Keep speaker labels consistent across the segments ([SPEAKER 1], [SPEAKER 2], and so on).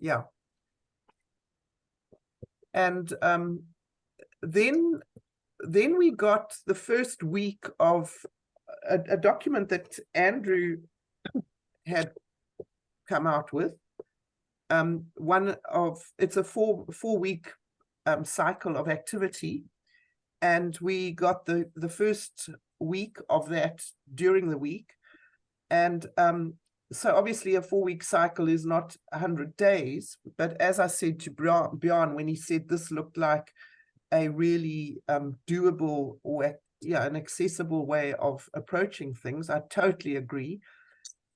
[SPEAKER 1] Yeah. And then we got the first week of a document that Andrew had come out with. It's a four-week cycle of activity, and we got the first week of that during the week. And so obviously a 4-week cycle is not 100 days, but as I said to Bjorn when he said this looked like a really doable or an accessible way of approaching things, I totally agree.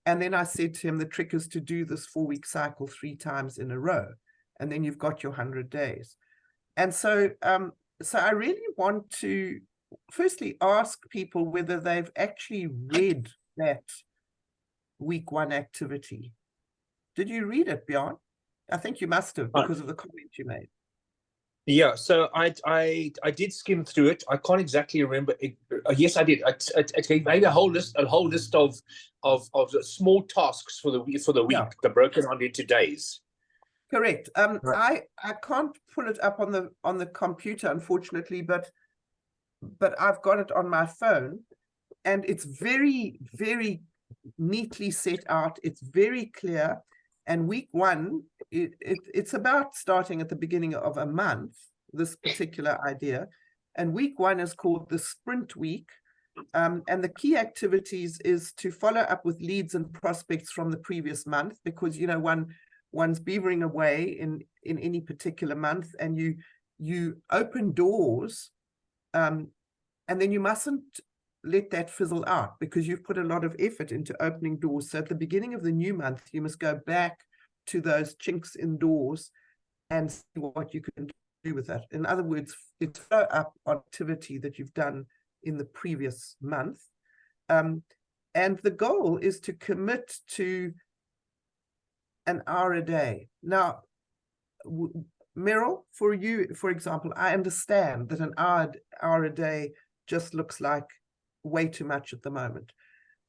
[SPEAKER 1] And then I said to him, the trick is to do this 4-week cycle 3 times in a row, and then you've got your 100 days. And so so I really want to firstly ask people whether they've actually read that week 1 activity. Did you read it, Bjorn? I think you must have, because of the comment you made.
[SPEAKER 2] Yeah, so I did skim through it. I can't exactly remember. Yes, I did. It made a whole list of small tasks for the week
[SPEAKER 1] Yeah.
[SPEAKER 2] that broken down into days.
[SPEAKER 1] Correct.
[SPEAKER 2] Right.
[SPEAKER 1] I can't pull it up on the computer, unfortunately, but I've got it on my phone, and it's very, very neatly set out. It's very clear. And week 1, it's about starting at the beginning of a month, this particular idea. And week 1 is called the sprint week. And the key activities is to follow up with leads and prospects from the previous month, because, you know, one's beavering away in any particular month, and you open doors, and then you mustn't let that fizzle out, because you've put a lot of effort into opening doors. So at the beginning of the new month, you must go back to those chinks in doors and see what you can do with that. In other words, it's follow up on activity that you've done in the previous month. And the goal is to commit to an hour a day. Now, Meryl, for you, for example, I understand that an hour a day just looks like way too much at the moment.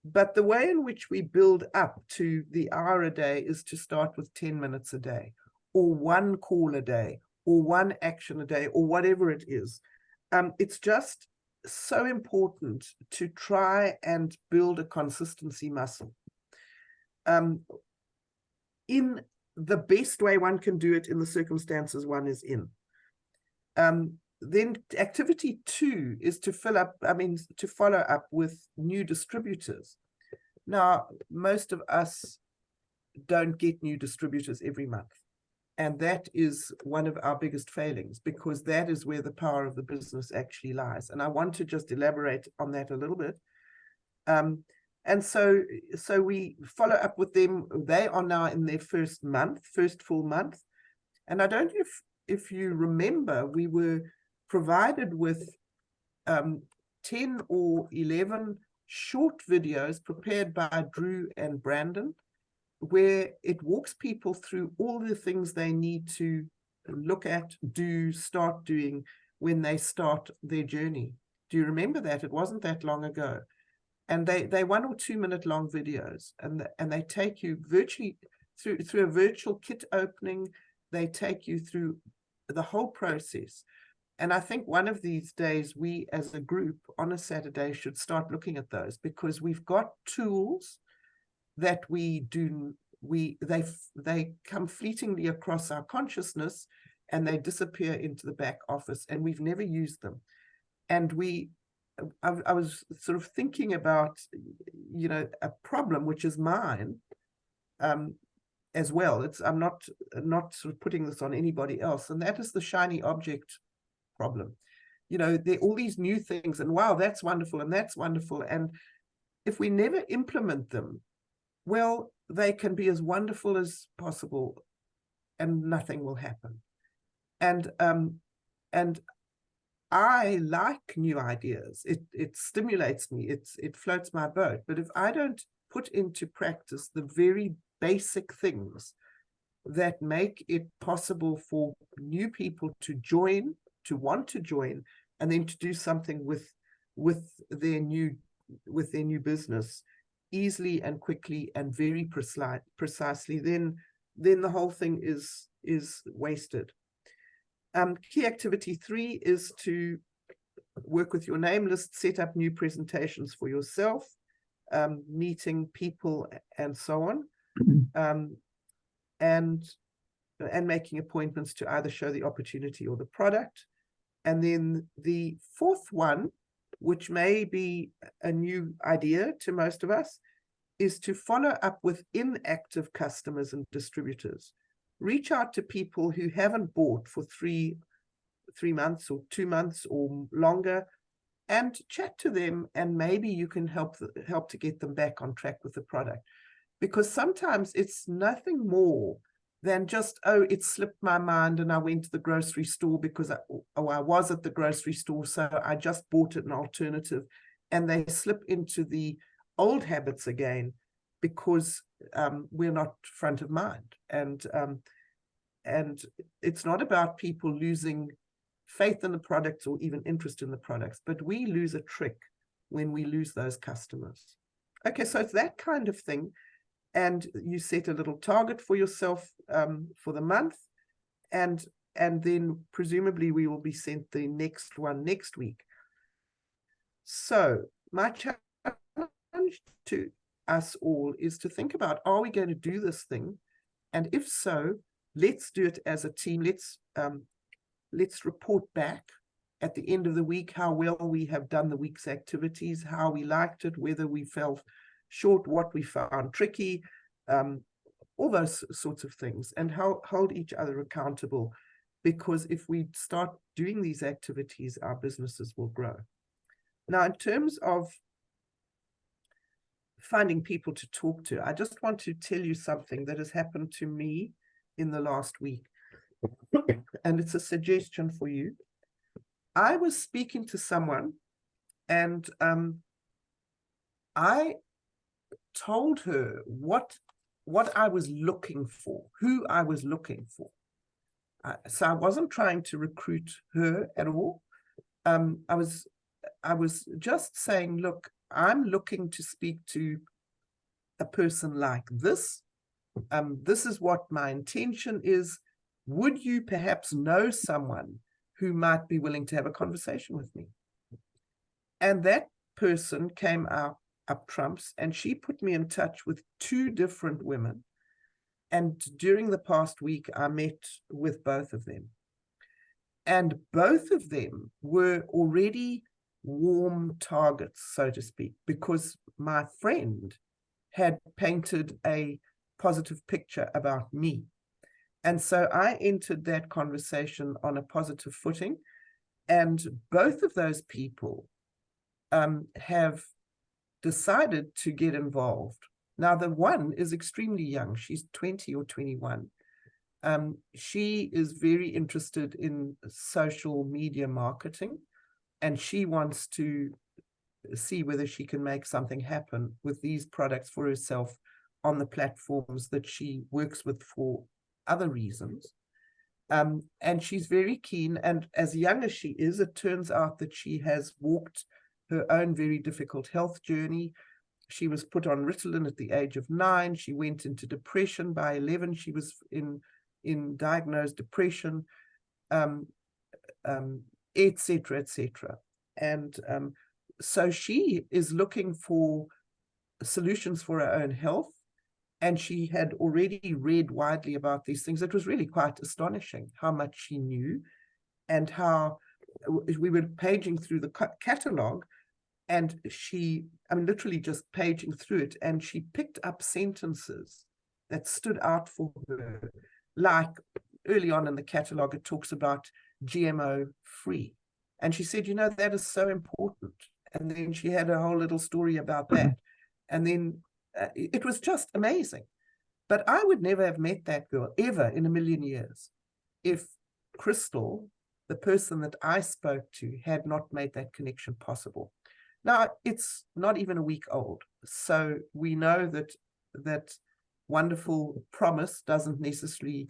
[SPEAKER 1] But the way in which we build up to the hour a day is to start with 10 minutes a day, or 1 call a day, or 1 action a day, or whatever it is. It's just so important to try and build a consistency muscle. In the best way one can do it in the circumstances one is in. Then activity 2 is to follow up with new distributors. Now, most of us don't get new distributors every month. And that is one of our biggest failings, because that is where the power of the business actually lies. And I want to just elaborate on that a little bit. And so we follow up with them. They are now in their first full month. And I don't know if you remember, we were provided with 10 or 11 short videos prepared by Drew and Brandon, where it walks people through all the things they need to look at, start doing when they start their journey. Do you remember that? It wasn't that long ago. And they 1 or 2 minute long videos, and they take you virtually through a virtual kit opening. They take you through the whole process. And I think one of these days, we as a group on a Saturday should start looking at those, because we've got tools that they come fleetingly across our consciousness, and they disappear into the back office, and we've never used them. And I was sort of thinking about, you know, a problem which is mine as well. I'm not sort of putting this on anybody else, and that is the shiny object problem. You know, there are all these new things, and wow, that's wonderful, and that's wonderful. And if we never implement them, well, they can be as wonderful as possible, and nothing will happen. And I like new ideas. It stimulates me. It floats my boat. But if I don't put into practice the very basic things that make it possible for new people to join, to want to join, and then to do something with their new business easily and quickly and very precisely, then then the whole thing is wasted. Key activity 3 is to work with your name list, set up new presentations for yourself, meeting people and so on, and making appointments to either show the opportunity or the product. And then the fourth one, which may be a new idea to most of us, is to follow up with inactive customers and distributors. Reach out to people who haven't bought for three months or 2 months or longer, and chat to them, and maybe you can help to get them back on track with the product. Because sometimes it's nothing more than just, oh, it slipped my mind and I went to the grocery store because I was at the grocery store, so I just bought an alternative. And they slip into the old habits again because we're not front of mind. And it's not about people losing faith in the products or even interest in the products, but we lose a trick when we lose those customers. Okay, so it's that kind of thing. And you set a little target for yourself for the month, and then presumably we will be sent the next one next week. So my challenge to us all is to think about, are we going to do this thing? And if so, let's do it as a team. Let's report back at the end of the week how well we have done the week's activities, how we liked it, whether we fell short, what we found tricky, all those sorts of things, and hold each other accountable. Because if we start doing these activities, our businesses will grow. Now, in terms of finding people to talk to, I just want to tell you something that has happened to me in the last week. And it's a suggestion for you. I was speaking to someone, and I told her what I was looking for, who I was looking for. So I wasn't trying to recruit her at all. I was just saying, look, I'm looking to speak to a person like this. This is what my intention is. Would you perhaps know someone who might be willing to have a conversation with me? And that person came up trumps, and she put me in touch with 2 different women. And during the past week, I met with both of them. And both of them were already warm targets, so to speak, because my friend had painted a positive picture about me. And so I entered that conversation on a positive footing, and both of those people have decided to get involved. Now, the one is extremely young. She's 20 or 21. She is very interested in social media marketing, and she wants to see whether she can make something happen with these products for herself on the platforms that she works with for other reasons. And she's very keen, and as young as she is, it turns out that she has walked her own very difficult health journey. She was put on Ritalin at the age of 9. She went into depression by 11. She was in diagnosed depression, et cetera, et cetera. And so she is looking for solutions for her own health. And she had already read widely about these things. It was really quite astonishing how much she knew, and how we were paging through the catalog, and literally just paging through it, and she picked up sentences that stood out for her. Like early on in the catalog, it talks about GMO free. And she said, that is so important. And then she had a whole little story about that. And then it was just amazing. But I would never have met that girl ever in a million years if Crystal, the person that I spoke to, had not made that connection possible. Now, it's not even a week old, so we know that wonderful promise doesn't necessarily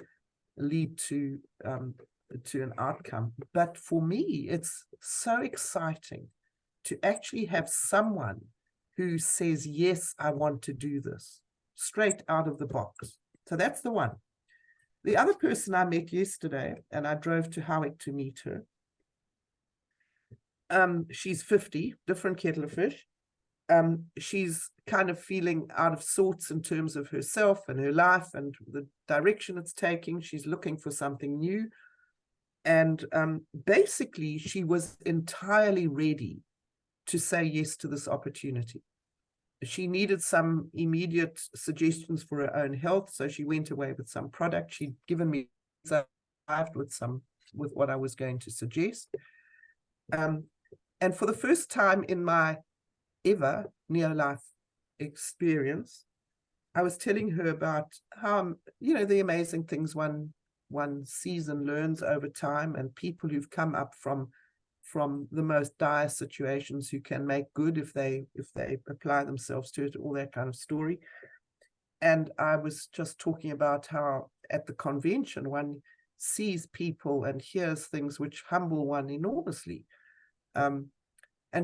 [SPEAKER 1] lead to an outcome. But for me, it's so exciting to actually have someone who says, yes, I want to do this, straight out of the box. So that's the one. The other person I met yesterday, and I drove to Howick to meet her, she's 50, different kettle of fish. She's kind of feeling out of sorts in terms of herself and her life and the direction it's taking. She's looking for something new. And basically, she was entirely ready to say yes to this opportunity. She needed some immediate suggestions for her own health, so she went away with some product. She'd given me with what I was going to suggest. And for the first time in my ever near-life experience, I was telling her about how, the amazing things one sees and learns over time, and people who've come up from the most dire situations who can make good if they apply themselves to it, all that kind of story. And I was just talking about how at the convention one sees people and hears things which humble one enormously. And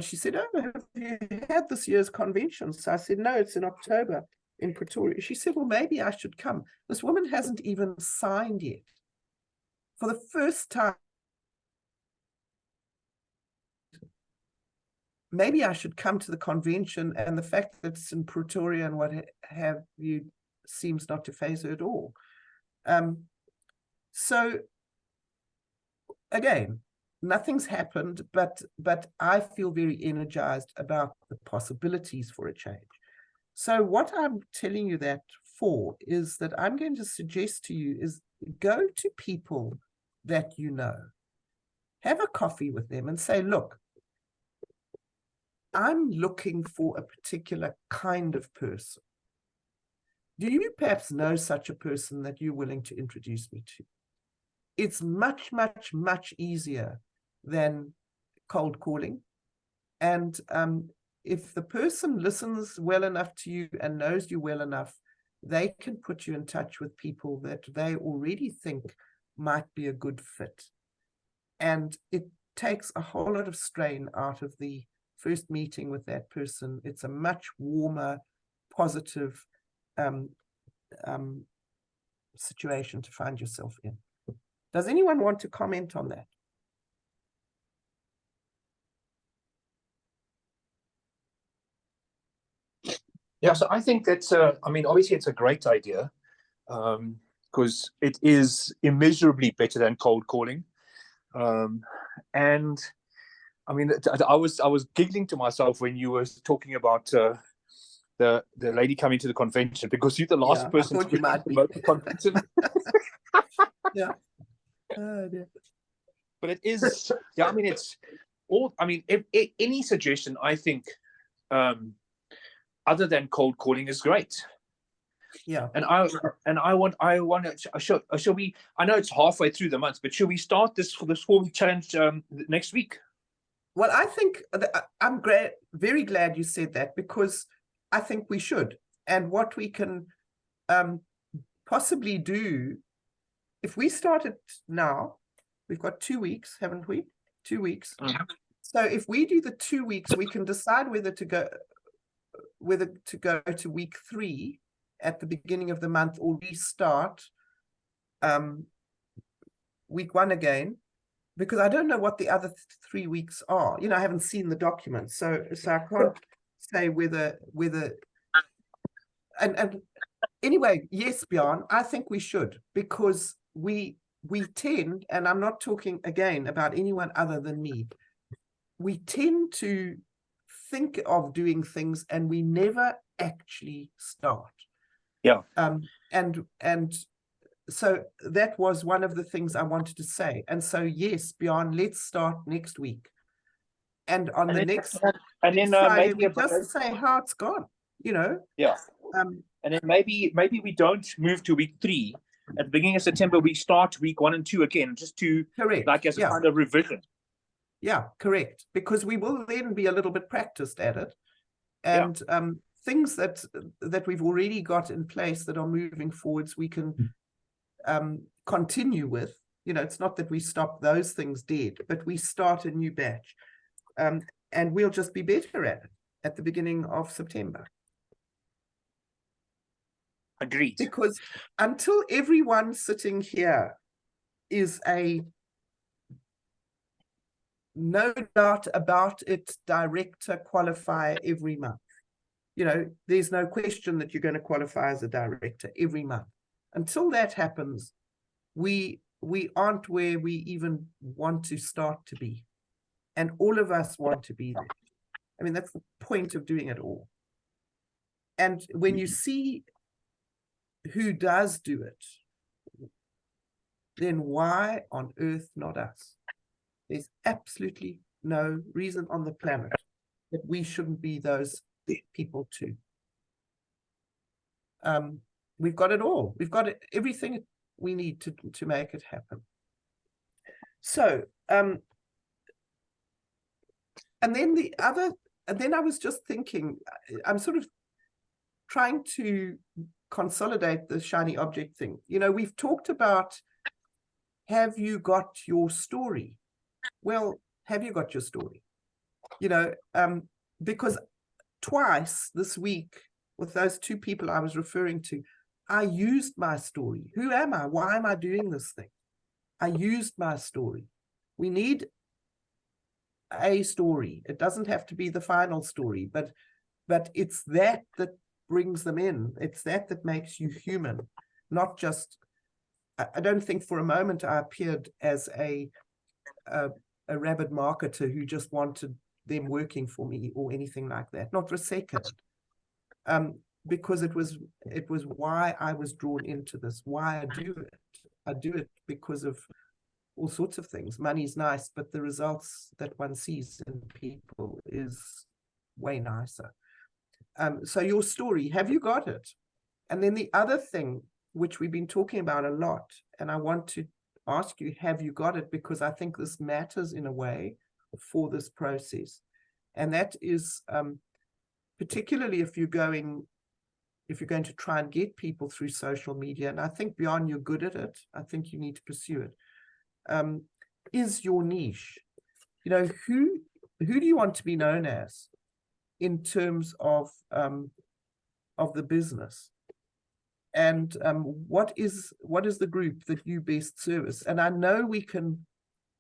[SPEAKER 1] she said, "Oh, have you had this year's convention?" So I said, "No, it's in October in Pretoria." She said, "Well, maybe I should come." This woman hasn't even signed yet. For the first time, maybe I should come to the convention, and the fact that it's in Pretoria and what have you seems not to faze her at all. So again, nothing's happened, but I feel very energized about the possibilities for a change. So what I'm telling you that for is that I'm going to suggest to you is go to people that you know, have a coffee with them and say, "Look, I'm looking for a particular kind of person. Do you perhaps know such a person that you're willing to introduce me to?" It's much, much, much easier than cold calling. And if the person listens well enough to you and knows you well enough, they can put you in touch with people that they already think might be a good fit. And it takes a whole lot of strain out of the first meeting with that person. It's a much warmer, positive situation to find yourself in. Does anyone want to comment on that?
[SPEAKER 2] Yeah, so I think that's, obviously it's a great idea, because it is immeasurably better than cold calling. And I mean, I was giggling to myself when you were talking about the lady coming to the convention, because you're the last person to promote the convention.
[SPEAKER 1] Yeah. Oh, dear.
[SPEAKER 2] But it is, yeah, I mean, it's all, I mean, any suggestion, I think, other than cold calling is great.
[SPEAKER 1] Yeah.
[SPEAKER 2] And I want shall we, I know it's halfway through the month, but should we start this 4-week challenge next week?
[SPEAKER 1] Well, I think I'm very glad you said that, because I think we should. And what we can possibly do, if we start it now, we've got 2 weeks, haven't we? 2 weeks.
[SPEAKER 2] Mm-hmm.
[SPEAKER 1] So if we do the 2 weeks, we can decide whether to go to week 3 at the beginning of the month, or restart week 1 again, because I don't know what the other 3 weeks are. I haven't seen the documents, so I can't say whether and anyway, yes, Bjorn, I think we should, because we tend, and I'm not talking again about anyone other than me, we tend to think of doing things and we never actually start.
[SPEAKER 2] Yeah.
[SPEAKER 1] And so that was one of the things I wanted to say. And so, yes, Bjorn, let's start next week. And then Friday, we just say how it's gone,
[SPEAKER 2] Yeah. And then maybe we don't move to week 3. At the beginning of September, we start week 1 and 2 again, just to,
[SPEAKER 1] correct,
[SPEAKER 2] like, as a kind of revision.
[SPEAKER 1] Yeah, correct. Because we will then be a little bit practiced at it. And things that we've already got in place that are moving forwards, we can continue with. It's not that we stop those things dead, but we start a new batch. And we'll just be better at it at the beginning of September.
[SPEAKER 2] Agreed.
[SPEAKER 1] Because until everyone sitting here is a no doubt about it director qualifier every month, you know, there's no question that you're going to qualify as a director every month. Until that happens, we aren't where we even want to start to be. And all of us want to be there. I mean, that's the point of doing it all. And when you see who does do it, then why on earth not us? There's absolutely no reason on the planet that we shouldn't be those people too. We've got it all. We've got everything we need to make it happen. So, and then I was just thinking, I'm sort of trying to consolidate the shiny object thing. You know, we've talked about, have you got your story? Well, have you got your story? You know, because twice this week with those two people I was referring to, I used my story. Who am I? Why am I doing this thing? I used my story. We need a story. It doesn't have to be the final story, but it's that brings them in. It's that makes you human, not just, I don't think for a moment I appeared as a rabid marketer who just wanted them working for me or anything like that, not for a second. Because it was why I was drawn into this, why I do it. I do it because of all sorts of things. Money's nice, but the results that one sees in people is way nicer. So your story, have you got it? And then the other thing, which we've been talking about a lot, and I want to ask you, have you got it? Because I think this matters in a way for this process. And that is particularly if you're going to try and get people through social media, and I think Bjorn, you're good at it, I think you need to pursue it, is your niche. You know, who do you want to be known as in terms of the business? And what is the group that you best service? And I know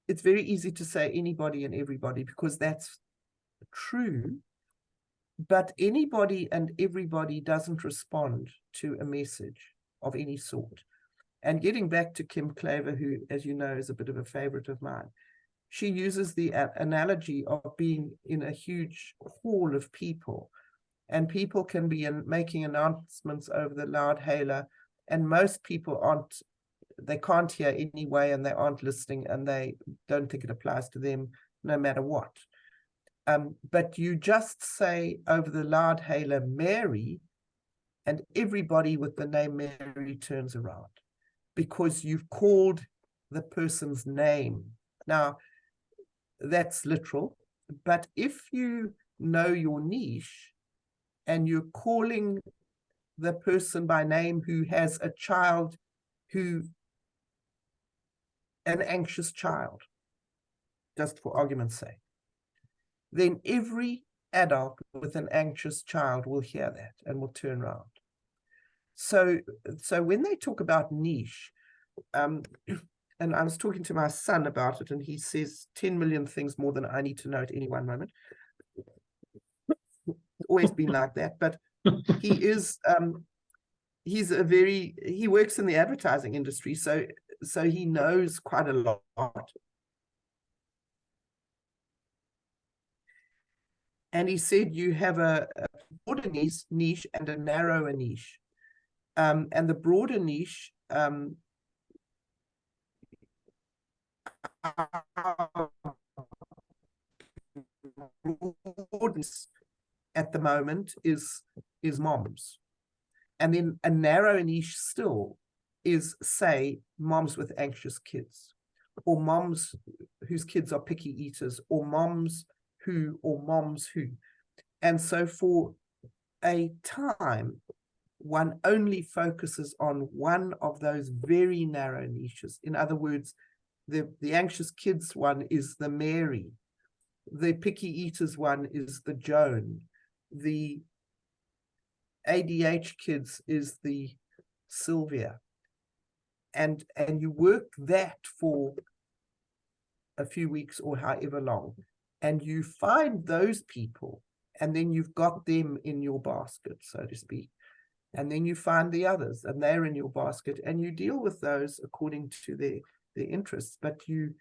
[SPEAKER 1] it's very easy to say anybody and everybody, because that's true, but anybody and everybody doesn't respond to a message of any sort. And getting back to Kim Claver, who, as you know, is a bit of a favorite of mine, she uses the analogy of being in a huge hall of people, and people can be making announcements over the loudhailer, and most people they can't hear anyway, and they aren't listening, and they don't think it applies to them no matter what. But you just say over the loudhailer, Mary, and everybody with the name Mary turns around because you've called the person's name. Now, that's literal, but if you know your niche and you're calling the person by name who has a child an anxious child, just for argument's sake, then every adult with an anxious child will hear that and will turn around. So when they talk about niche, and I was talking to my son about it, and he says 10 million things more than I need to know at any one moment. Always been like that, but he is he works in the advertising industry, so he knows quite a lot. And he said you have a broader niche and a narrower niche. And the broader niche at the moment is moms. And then a narrow niche still is, say, moms with anxious kids, or moms whose kids are picky eaters, or moms who. And so for a time, one only focuses on one of those very narrow niches. In other words, the anxious kids one is the Mary, the picky eaters one is the Joan, the ADH kids is the Sylvia, and you work that for a few weeks or however long, and you find those people, and then you've got them in your basket, so to speak, and then you find the others, and they're in your basket, and you deal with those according to their interests, but you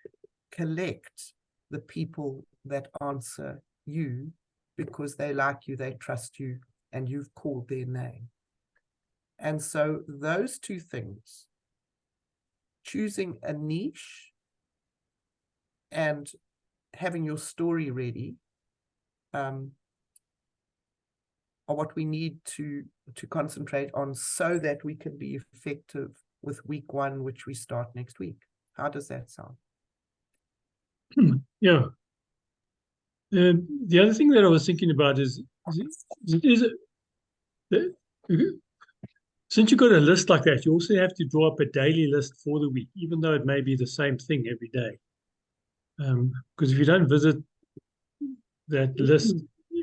[SPEAKER 1] collect the people that answer you because they like you, they trust you, and you've called their name. And so those two things, choosing a niche and having your story ready, are what we need to concentrate on so that we can be effective with week 1, which we start next week. How does that sound?
[SPEAKER 3] Yeah. The other thing that I was thinking about is since you've got a list like that, you also have to draw up a daily list for the week, even though it may be the same thing every day. Because if you don't visit that list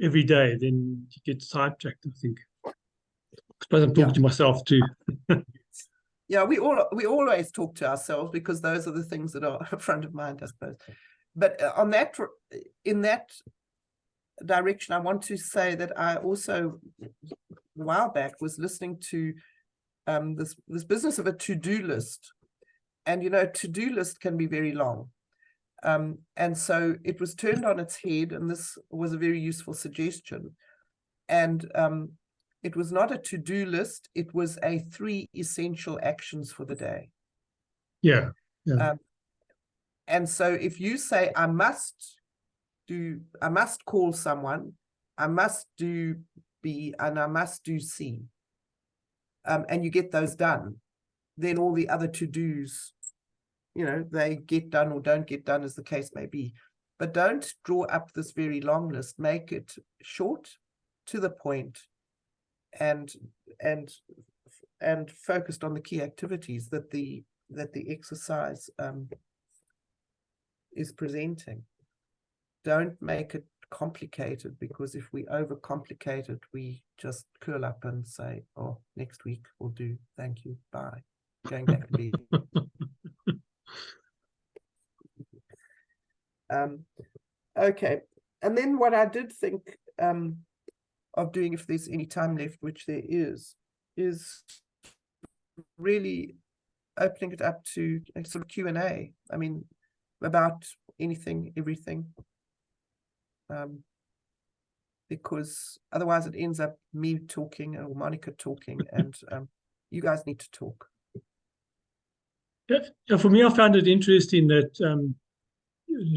[SPEAKER 3] every day, then you get sidetracked, I think. I suppose I'm talking to myself too.
[SPEAKER 1] Yeah, we always talk to ourselves because those are the things that are front of mind, I suppose. But in that direction, I want to say that I also, a while back, was listening to this business of a to-do list. And, you know, to-do list can be very long. And so it was turned on its head, and this was a very useful suggestion. And it was not a to-do list, it was a 3 essential actions for the day.
[SPEAKER 3] Yeah.
[SPEAKER 1] And so if you say, I must call someone, I must do B, and I must do C, and you get those done, then all the other to-dos, you know, they get done or don't get done, as the case may be. But don't draw up this very long list. Make it short, to the point, and focused on the key activities that the exercise is presenting. Don't make it complicated, because if we overcomplicate it, we just curl up and say, oh, next week we'll do, thank you, bye, going back to bed. Okay, and then what I did think of doing, if there's any time left, which there is really opening it up to a sort of Q&A. I mean, about anything, everything, because otherwise it ends up me talking or Monica talking, and you guys need to talk.
[SPEAKER 3] Yeah, for me, I found it interesting that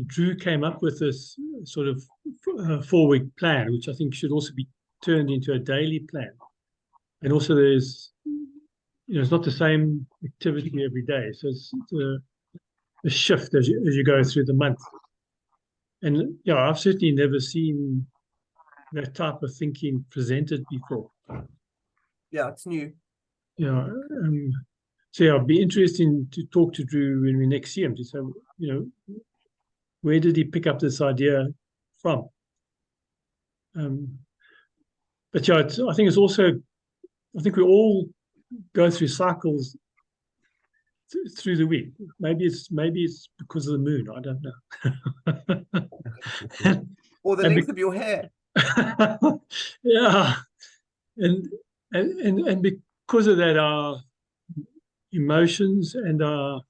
[SPEAKER 3] Drew came up with this sort of 4-week plan, which I think should also be turned into a daily plan. And also there's, you know, it's not the same activity every day. So it's a shift as you go through the month. And yeah, I've certainly never seen that type of thinking presented before.
[SPEAKER 1] Yeah, it's new.
[SPEAKER 3] Yeah. So yeah, it'd be interesting to talk to Drew when we next see him, to say, you know, where did he pick up this idea from? But yeah, I think it's also, I think we all go through cycles through the week. Maybe it's because of the moon. I don't know.
[SPEAKER 1] Or the length of your hair.
[SPEAKER 3] Yeah, and because of that, our emotions and our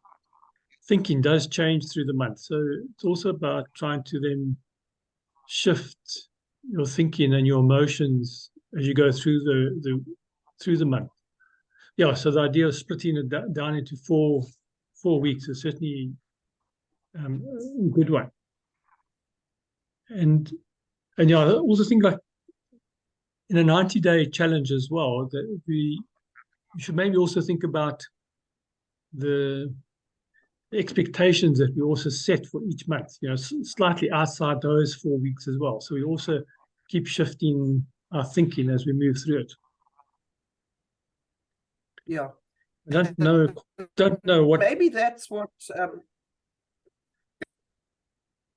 [SPEAKER 3] thinking does change through the month. So it's also about trying to then shift your thinking and your emotions as you go through the month. Yeah, so the idea of splitting it down into four weeks is certainly a good one. And yeah, I also think, like, in a 90-day challenge as well, that we should maybe also think about the expectations that we also set for each month, you know, slightly outside those 4 weeks as well. So we also keep shifting our thinking as we move through it.
[SPEAKER 1] Yeah.
[SPEAKER 3] I don't know what.
[SPEAKER 1] Maybe that's what.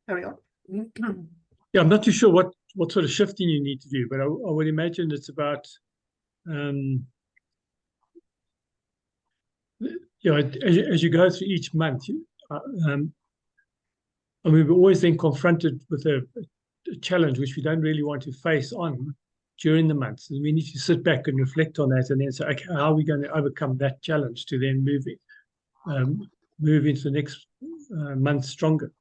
[SPEAKER 1] Carry on.
[SPEAKER 3] Yeah, I'm not too sure what sort of shifting you need to do, but I would imagine it's about as you go through each month, and we were always then confronted with a challenge which we don't really want to face on during the months. And we need to sit back and reflect on that and then say, okay, how are we going to overcome that challenge to then move into the next month stronger?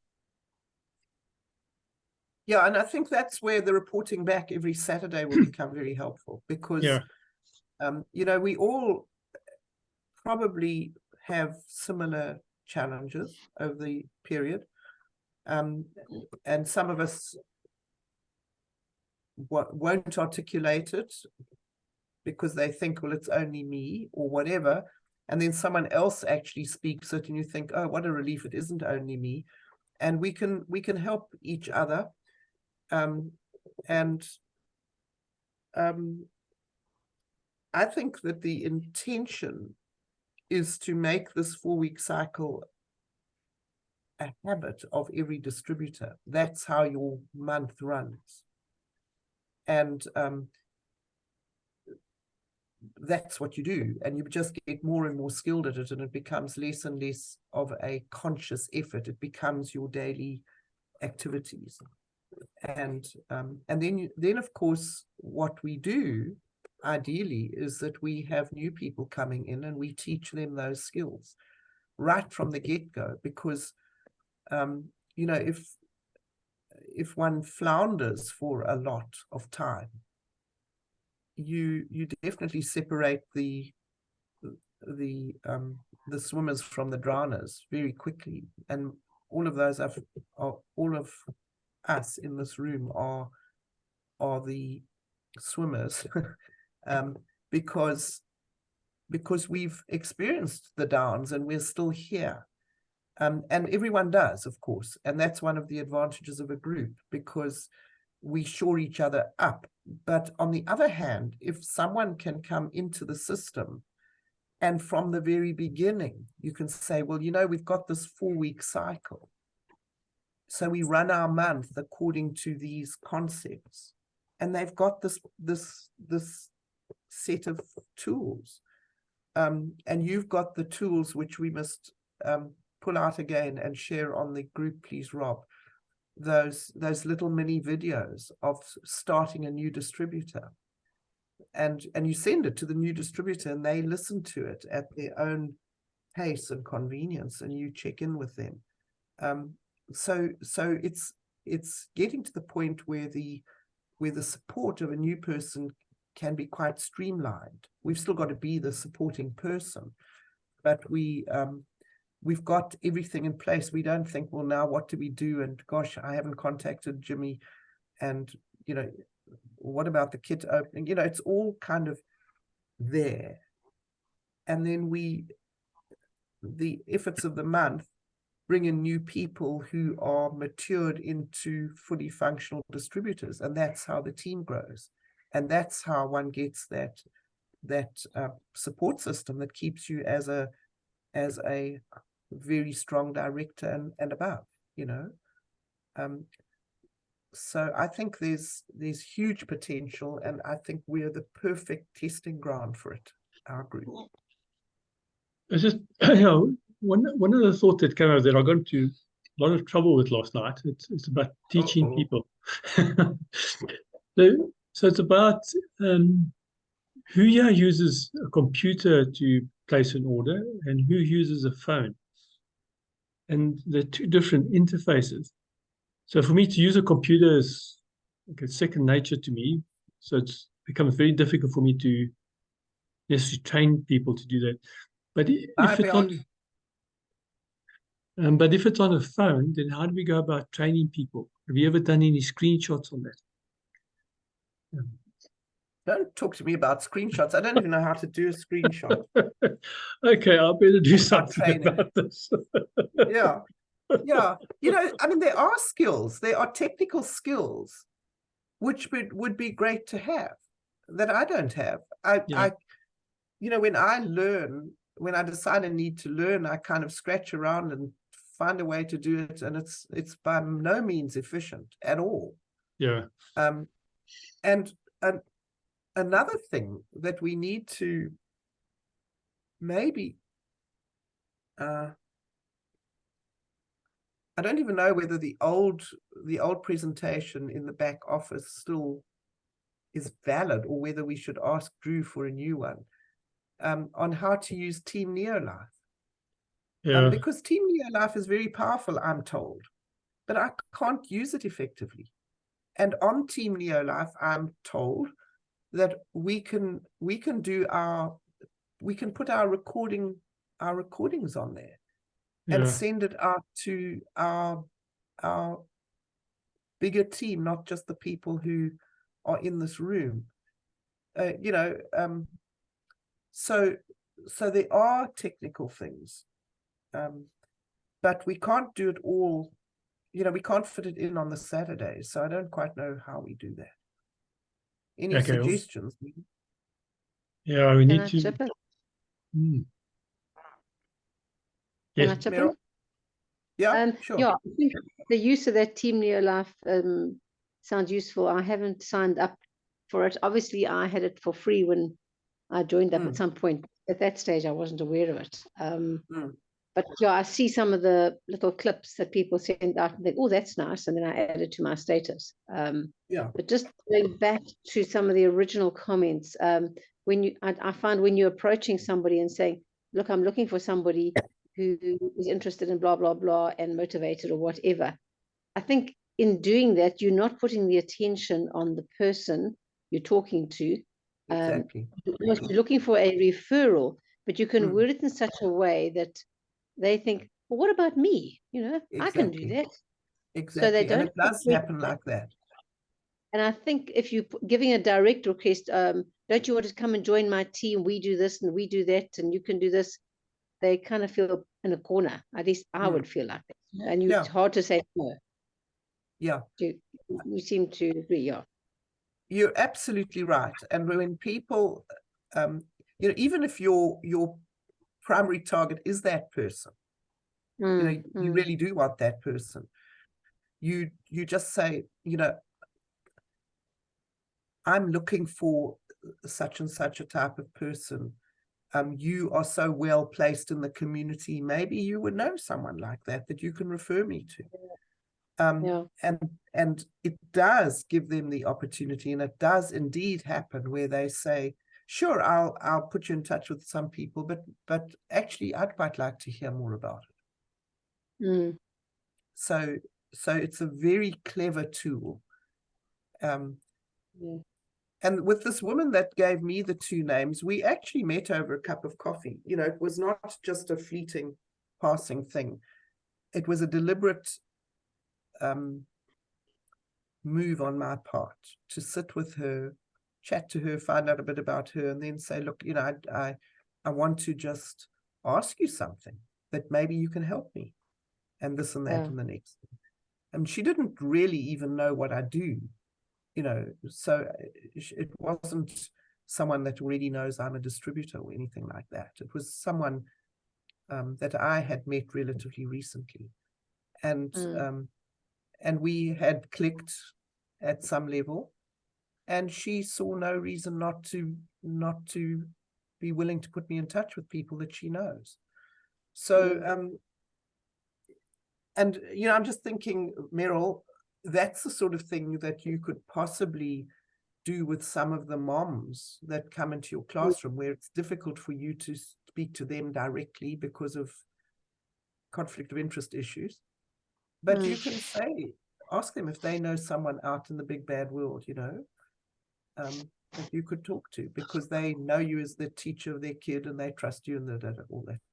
[SPEAKER 1] Yeah, and I think that's where the reporting back every Saturday will become very helpful, because, we all probably have similar challenges over the period. And some of us won't articulate it because they think, well, it's only me or whatever. And then someone else actually speaks it and you think, oh, what a relief, it isn't only me. And we can help each other. I think that the intention is to make this 4-week cycle a habit of every distributor. That's how your month runs. And that's what you do. And you just get more and more skilled at it, and it becomes less and less of a conscious effort. It becomes your daily activities. And then of course, what we do ideally is that we have new people coming in and we teach them those skills right from the get-go, because if one flounders for a lot of time, you definitely separate the swimmers from the drowners very quickly. And all of those are all of us in this room are the swimmers, because we've experienced the downs and we're still here. And everyone does, of course, and that's one of the advantages of a group, because we shore each other up. But on the other hand, if someone can come into the system and from the very beginning, you can say, well, we've got this 4-week cycle. So we run our month according to these concepts, and they've got this set of tools. And you've got the tools which we must pull out again and share on the group, please, Rob. Those little mini videos of starting a new distributor, and you send it to the new distributor and they listen to it at their own pace and convenience, and you check in with them. So it's getting to the point where the support of a new person can be quite streamlined. We've still got to be the supporting person, but we've got everything in place. We don't think, well, now what do we do? And gosh, I haven't contacted Jimmy, and what about the kit opening? It's all kind of there. And then the efforts of the month bring in new people who are matured into fully functional distributors, and that's how the team grows. And that's how one gets that support system that keeps you as a very strong director and above, so I think there's huge potential, and I think we're the perfect testing ground for it, our group.
[SPEAKER 3] It's just one of the thoughts that came out that I got into a lot of trouble with last night. It's about teaching people. So it's about who here uses a computer to place an order and who uses a phone. And they're two different interfaces. So for me to use a computer is like second nature to me. So it's becomes very difficult for me to necessarily train people to do that. But if it's on a phone, then how do we go about training people? Have you ever done any screenshots on that?
[SPEAKER 1] Don't talk to me about screenshots. I don't even know how to do a screenshot.
[SPEAKER 3] Okay, I'll better do something about this.
[SPEAKER 1] Yeah. There are skills. There are technical skills which would be great to have that I don't have. When I decide I need to learn, I kind of scratch around and find a way to do it, and it's by no means efficient at all.
[SPEAKER 3] Yeah.
[SPEAKER 1] And another thing that we need to maybe I don't even know whether the old presentation in the back office still is valid, or whether we should ask Drew for a new one, on how to use Team Neolife.
[SPEAKER 3] Yeah.
[SPEAKER 1] Because Team Neolife is very powerful, I'm told, but I can't use it effectively. And on Team Neolife, I'm told that we can put our recordings on there and send it out to our bigger team, not just the people who are in this room. So there are technical things, but we can't do it all. We can't fit it in on the Saturdays, so I don't quite know how we do that. Any suggestions?
[SPEAKER 3] Yeah, we need to.
[SPEAKER 4] Chip in?
[SPEAKER 3] Yes.
[SPEAKER 4] Can I chip in?
[SPEAKER 1] Yeah, sure.
[SPEAKER 4] Yeah, I think the use of that Team Neolife sounds useful. I haven't signed up for it. Obviously, I had it for free when I joined up at some point. At that stage, I wasn't aware of it. But yeah, I see some of the little clips that people send out and think, oh, that's nice. And then I add it to my status. But just going back to some of the original comments, I find when you're approaching somebody and saying, look, I'm looking for somebody who is interested in blah, blah, blah, and motivated or whatever. I think in doing that, you're not putting the attention on the person you're talking to.
[SPEAKER 1] Exactly.
[SPEAKER 4] You're looking for a referral, but you can word it in such a way that they think, well, what about me? I can do that.
[SPEAKER 1] Exactly.
[SPEAKER 4] So they don't.
[SPEAKER 1] And it does happen like that.
[SPEAKER 4] And I think if you're giving a direct request, don't you want to come and join my team? We do this and we do that, and you can do this. They kind of feel in a corner. At least I would feel like that. And it's hard to say no.
[SPEAKER 1] Yeah.
[SPEAKER 4] You seem to agree, yeah.
[SPEAKER 1] You're absolutely right. And when people, even if your primary target is that person, you really do want that person, you just say, I'm looking for such and such a type of person. You are so well placed in the community. Maybe you would know someone like that you can refer me to. And it does give them the opportunity, and it does indeed happen where they say, sure, I'll put you in touch with some people, but actually I'd quite like to hear more about it. So it's a very clever tool. And with this woman that gave me the two names, we actually met over a cup of coffee. It was not just a fleeting passing thing. It was a deliberate move on my part to sit with her, chat to her, find out a bit about her, and then say, look, I want to just ask you something that maybe you can help me, and this and that and the next. And she didn't really even know what I do, so it wasn't someone that already knows I'm a distributor or anything like that. It was someone that I had met relatively recently, and we had clicked at some level, and she saw no reason not to be willing to put me in touch with people that she knows. So and I'm just thinking, Meryl, that's the sort of thing that you could possibly do with some of the moms that come into your classroom, where it's difficult for you to speak to them directly because of conflict of interest issues. But you can ask them if they know someone out in the big bad world, that you could talk to, because they know you as the teacher of their kid and they trust you and all that